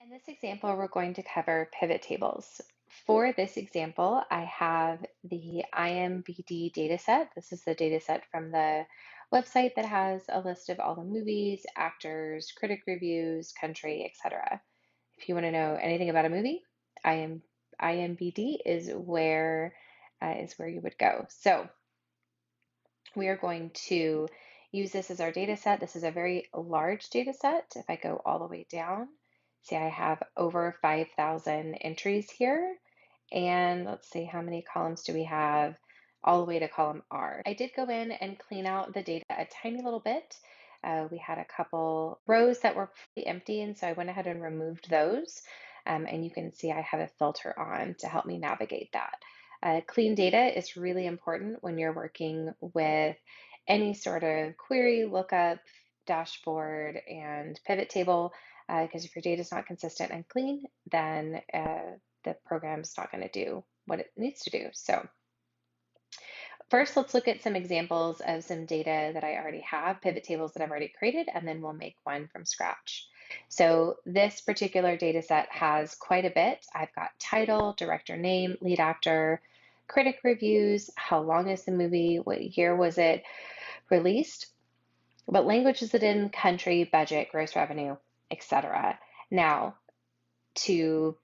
In this example, we're going to cover pivot tables. For this example, I have the IMBD dataset. This is the dataset from the website that has a list of all the movies, actors, critic reviews, country, etc. If you want to know anything about a movie, IMBD is where you would go. So we are going to use this as our data set. This is a very large data set. If I go all the way down, see I have over 5,000 entries here. And let's see, how many columns do we have all the way to column R? I did go in and clean out the data a tiny little bit. We had a couple rows that were pretty empty, and so I went ahead and removed those. And you can see I have a filter on to help me navigate that. Clean data is really important when you're working with any sort of query, lookup, dashboard, and pivot table, because if your data is not consistent and clean, then the program's not going to do what it needs to do. So first, let's look at some examples of some data that I already have, pivot tables that I've already created, and then we'll make one from scratch. So this particular data set has quite a bit. I've got title, director name, lead actor, critic reviews, how long is the movie, what year was it released, what language is it in, country, budget, gross revenue, etc. Now, to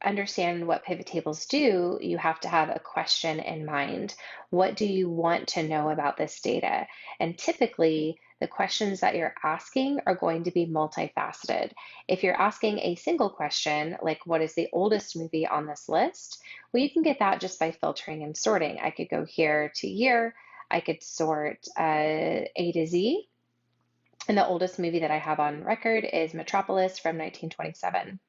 understand what pivot tables do, you have to have a question in mind. What do you want to know about this data? And typically, the questions that you're asking are going to be multifaceted. If you're asking a single question, like what is the oldest movie on this list, well, you can get that just by filtering and sorting. I could go here to year, I could sort A to Z, and the oldest movie that I have on record is Metropolis from 1927.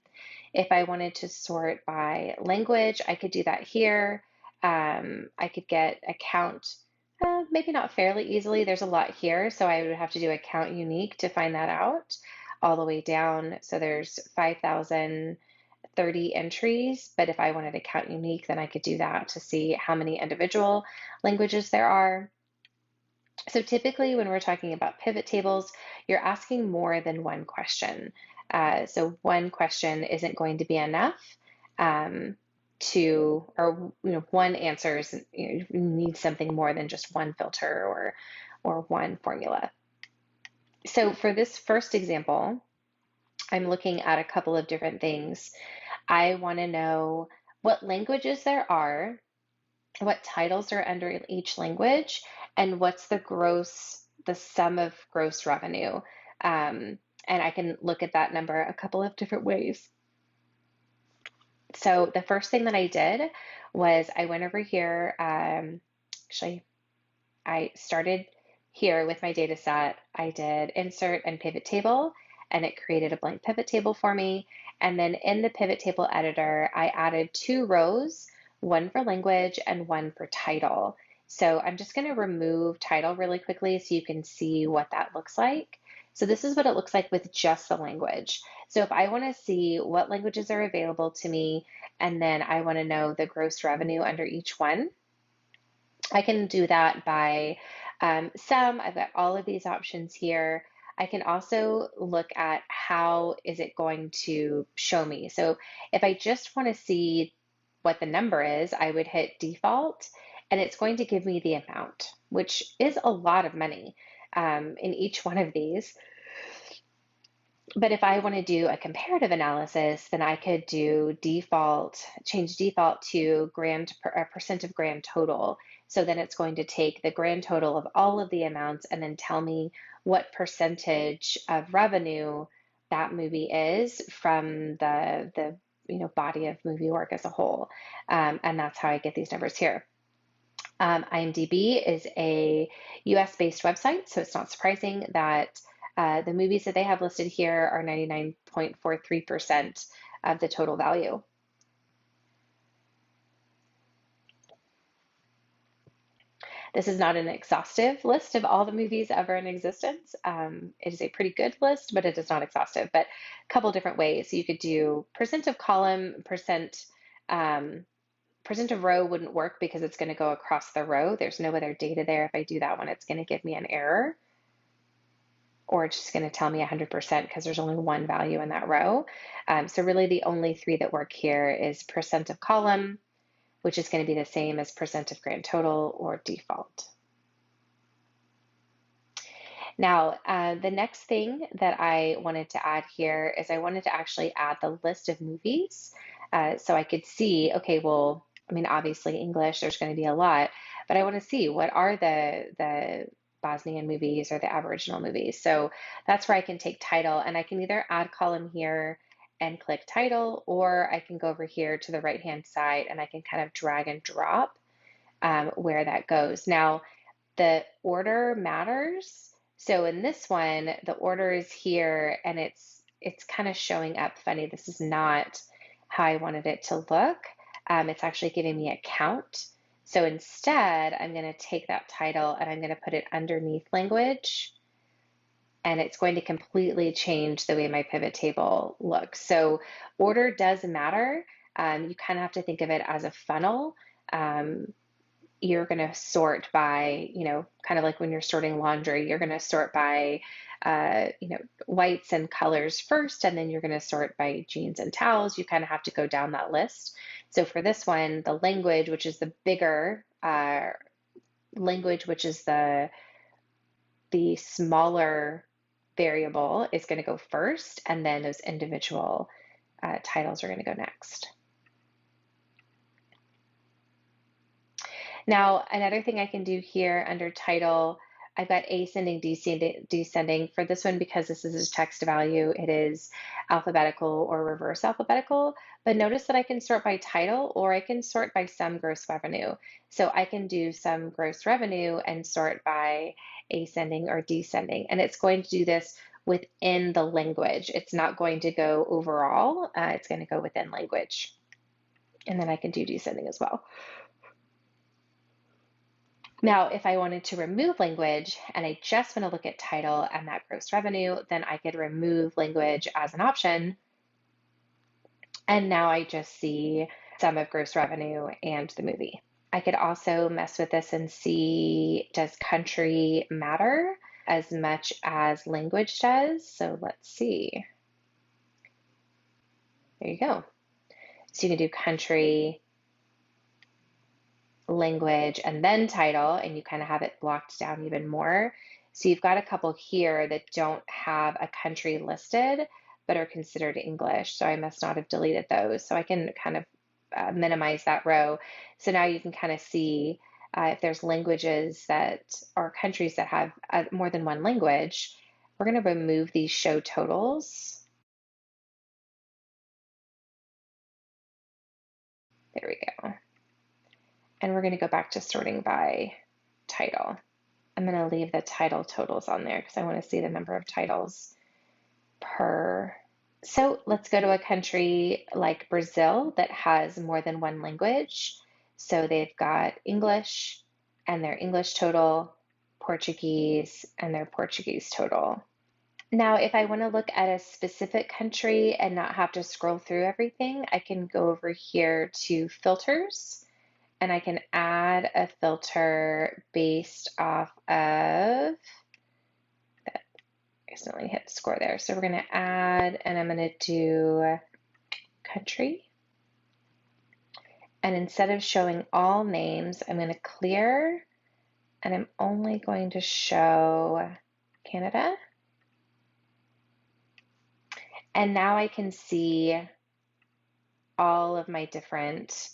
If I wanted to sort by language, I could do that here. I could get a count, maybe not fairly easily. There's a lot here, so I would have to do a count unique to find that out all the way down. So there's 5,030 entries, but if I wanted a count unique, then I could do that to see how many individual languages there are. So typically when we're talking about pivot tables, you're asking more than one question. So one question isn't going to be enough or one answer is, you need something more than just one filter or one formula. So for this first example, I'm looking at a couple of different things. I want to know what languages there are, what titles are under each language, and what's the sum of gross revenue. And I can look at that number a couple of different ways. So the first thing that I did was I went over here. Actually, I started here with my data set. I did insert and pivot table, and it created a blank pivot table for me. And then in the pivot table editor, I added two rows, one for language and one for title. So I'm just going to remove title really quickly so you can see what that looks like. So this is what it looks like with just the language. So if I want to see what languages are available to me, and then I want to know the gross revenue under each one, I can do that by sum. I've got all of these options here. I can also look at how is it going to show me. So if I just want to see what the number is, I would hit default and it's going to give me the amount, which is a lot of money in each one of these. But if I want to do a comparative analysis, then I could do change default to percent of grand total. So then it's going to take the grand total of all of the amounts and then tell me what percentage of revenue that movie is from the body of movie work as a whole. And that's how I get these numbers here. IMDb is a US-based website, so it's not surprising that the movies that they have listed here are 99.43% of the total value. This is not an exhaustive list of all the movies ever in existence. It is a pretty good list, but it is not exhaustive. But a couple different ways. So you could do percent of column, percent of row wouldn't work because it's going to go across the row. There's no other data there. If I do that one, it's going to give me an error. or it's just going to tell me 100% because there's only one value in that row. So really the only three that work here is percent of column, which is going to be the same as percent of grand total or default. Now, the next thing that I wanted to add here is I wanted to actually add the list of movies. So I could see, okay, well, I mean, obviously English, there's going to be a lot, but I want to see what are the Bosnian movies or the Aboriginal movies. So that's where I can take title and I can either add column here and click title, or I can go over here to the right-hand side and I can kind of drag and drop where that goes. Now, the order matters. So in this one, the order is here and it's kind of showing up funny. This is not how I wanted it to look. It's actually giving me a count. So instead, I'm going to take that title and I'm going to put it underneath language. And it's going to completely change the way my pivot table looks. So order does matter. You kind of have to think of it as a funnel. You're going to sort by, kind of like when you're sorting laundry, you're going to sort by, whites and colors first, and then you're going to sort by jeans and towels. You kind of have to go down that list. So for this one, the language, which is the bigger language, which is the smaller variable, is going to go first, and then those individual titles are going to go next. Now, another thing I can do here under title, I've got ascending, descending. For this one, because this is a text value, it is alphabetical or reverse alphabetical. But notice that I can sort by title or I can sort by sum gross revenue. So I can do sum gross revenue and sort by ascending or descending. And it's going to do this within the language. It's not going to go overall. It's going to go within language. And then I can do descending as well. Now, if I wanted to remove language and I just want to look at title and that gross revenue, then I could remove language as an option. And now I just see sum of gross revenue and the movie. I could also mess with this and see, does country matter as much as language does? So let's see. There you go. So you can do country, language, and then title, and you kind of have it blocked down even more. So you've got a couple here that don't have a country listed, but are considered English. So I must not have deleted those. So I can kind of minimize that row. So now you can kind of see if there's languages that or countries that have more than one language. We're going to remove these show totals. There we go. And we're going to go back to sorting by title. I'm going to leave the title totals on there because I want to see the number of titles per. So let's go to a country like Brazil that has more than one language. So they've got English and their English total, Portuguese and their Portuguese total. Now, if I want to look at a specific country and not have to scroll through everything, I can go over here to filters. And I can add a filter based off of, I accidentally hit score there. So we're going to add, and I'm going to do country. And instead of showing all names, I'm going to clear, and I'm only going to show Canada. And now I can see all of my different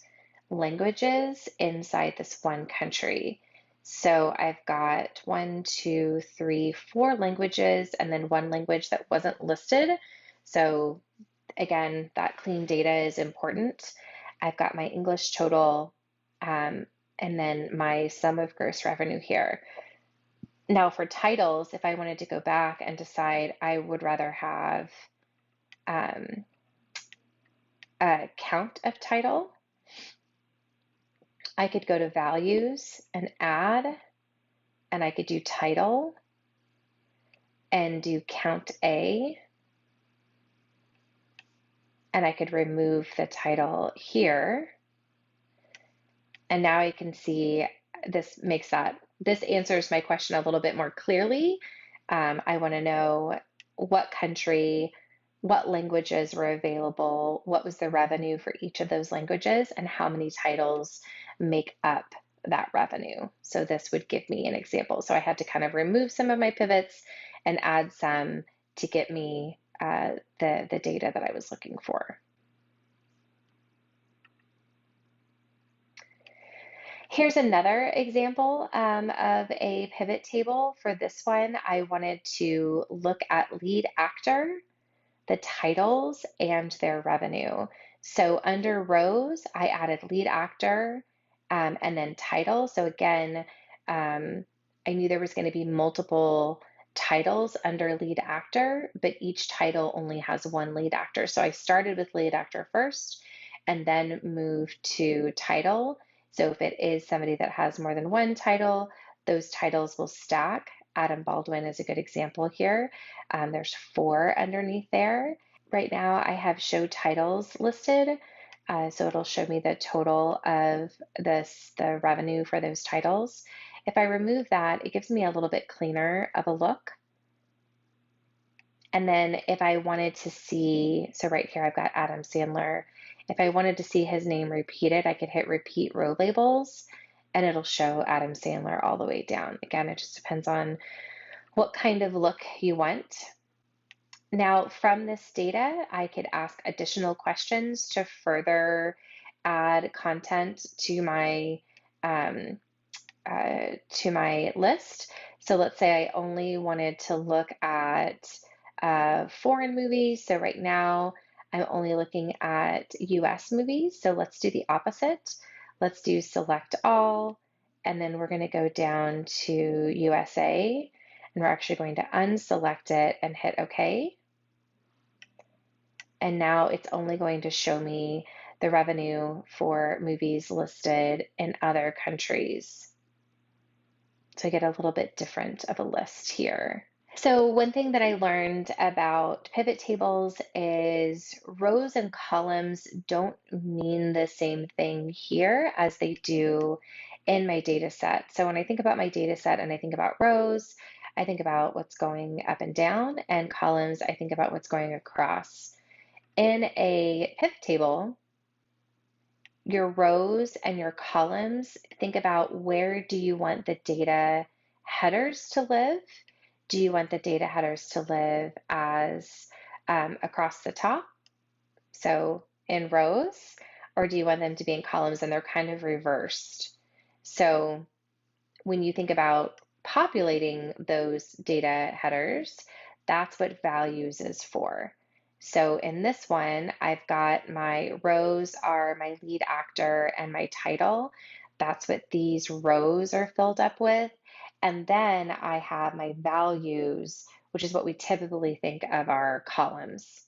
languages inside this one country. So I've got 1, 2, 3, 4 languages and then one language that wasn't listed. So again, that clean data is important. I've got my English total and then my sum of gross revenue here. Now for titles, if I wanted to go back and decide I would rather have a count of title, I could go to values and add, and I could do title and do count A, and I could remove the title here. And now I can see this answers my question a little bit more clearly. I want to know what country, what languages were available, what was the revenue for each of those languages, and how many titles make up that revenue. So this would give me an example. So I had to kind of remove some of my pivots and add some to get me the data that I was looking for. Here's another example of a pivot table. For this one, I wanted to look at lead actor, the titles, and their revenue. So under rows, I added lead actor and then title. So again, I knew there was going to be multiple titles under lead actor, but each title only has one lead actor. So I started with lead actor first and then moved to title. So if it is somebody that has more than one title, those titles will stack. Adam Baldwin is a good example here. There's 4 underneath there. Right now I have show titles listed. So it'll show me the total of the revenue for those titles. If I remove that, it gives me a little bit cleaner of a look. And then if I wanted to see, so right here I've got Adam Sandler. If I wanted to see his name repeated, I could hit repeat row labels and it'll show Adam Sandler all the way down. Again, it just depends on what kind of look you want. Now, from this data, I could ask additional questions to further add content to my list. So let's say I only wanted to look at foreign movies. So right now I'm only looking at US movies. So let's do the opposite. Let's do select all, and then we're going to go down to USA, and we're actually going to unselect it and hit OK. And now it's only going to show me the revenue for movies listed in other countries. So I get a little bit different of a list here. So one thing that I learned about pivot tables is rows and columns don't mean the same thing here as they do in my data set. So when I think about my data set and I think about rows, I think about what's going up and down, and columns, I think about what's going across. In a pivot table, your rows and your columns, think about where do you want the data headers to live? Do you want the data headers to live as across the top, so in rows, or do you want them to be in columns and they're kind of reversed? So when you think about populating those data headers, that's what values is for. So in this one, I've got my rows are my lead actor and my title. That's what these rows are filled up with. And then I have my values, which is what we typically think of our columns.